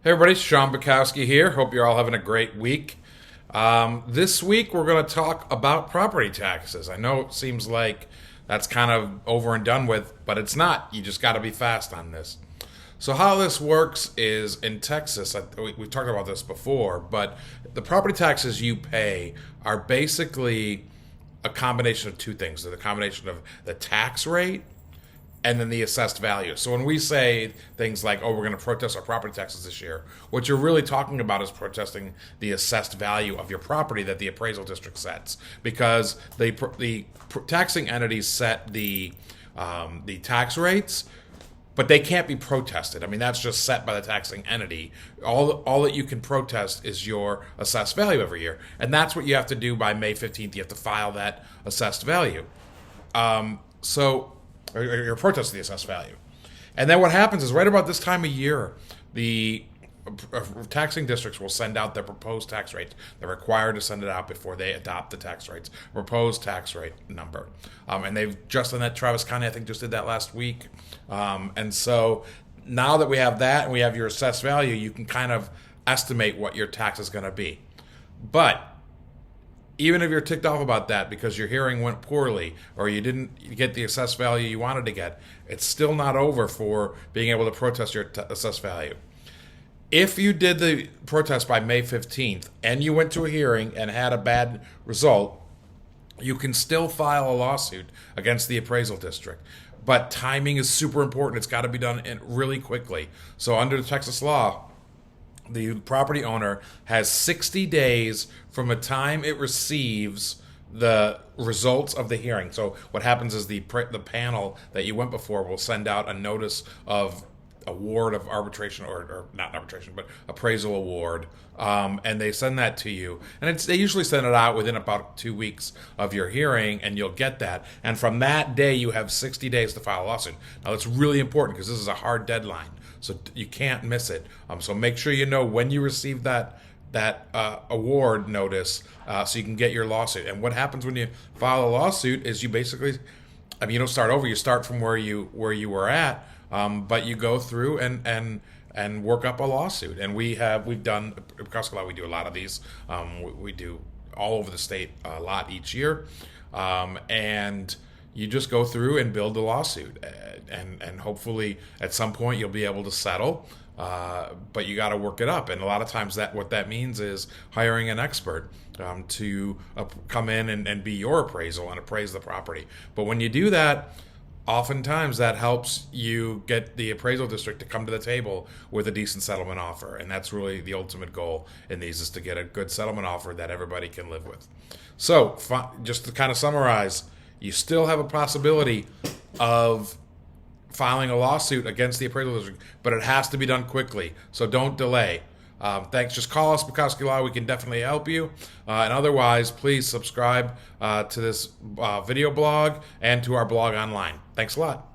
Hey everybody, Sean Bukowski here. Hope you're all having a great week. This week we're going to talk about property taxes. I know it seems like that's kind of over and done with, but it's not. You just got to be fast on this. So how this works is in Texas, we've talked about this before, but the property taxes you pay are basically a combination of two things. They're the combination of the tax rate and then the assessed value. So when we say things like, oh, we're going to protest our property taxes this year, what you're really talking about is protesting the assessed value of your property that the appraisal district sets, because the taxing entities set the tax rates, but they can't be protested. I mean, that's just set by the taxing entity. All that you can protest is your assessed value every year, and that's what you have to do by May 15th. You have to file that assessed value. Or your protest of the assessed value. And then what happens is right about this time of year, the taxing districts will send out their proposed tax rates. They're required to send it out before they adopt the tax rates, proposed tax rate number. And they've just done that. Travis County, I think, just did that last week. And so now that we have that and we have your assessed value, you can kind of estimate what your tax is going to be. But even if you're ticked off about that because your hearing went poorly or you didn't get the assessed value you wanted to get, it's still not over for being able to protest your assessed value. If you did the protest by May 15th and you went to a hearing and had a bad result, you can still file a lawsuit against the appraisal district. But timing is super important. It's got to be done really quickly. So under the Texas law, the property owner has 60 days from the time it receives the results of the hearing. So what happens is the panel that you went before will send out a notice of award of arbitration, or not arbitration, but appraisal award, and they send that to you. And they usually send it out within about 2 weeks of your hearing, and you'll get that. And from that day, you have 60 days to file a lawsuit. Now, that's really important because this is a hard deadline, so you can't miss it. So make sure you know when you receive that award notice, so you can get your lawsuit. And what happens when you file a lawsuit is you basically, you don't start over. You start from where you were at, but you go through and work up a lawsuit. And we've done Bukowski Law. We do a lot of these. We do all over the state a lot each year, and you just go through and build a lawsuit, and hopefully at some point you'll be able to settle. But you got to work it up, and a lot of times what that means is hiring an expert to come in and be your appraisal and appraise the property. But when you do that, oftentimes that helps you get the appraisal district to come to the table with a decent settlement offer, and that's really the ultimate goal in these, is to get a good settlement offer that everybody can live with. So just to kind of summarize, you still have a possibility of filing a lawsuit against the appraisal district, but it has to be done quickly, so don't delay. Thanks. Just call us, Bukowski Law. We can definitely help you. And otherwise, please subscribe to this video blog and to our blog online. Thanks a lot.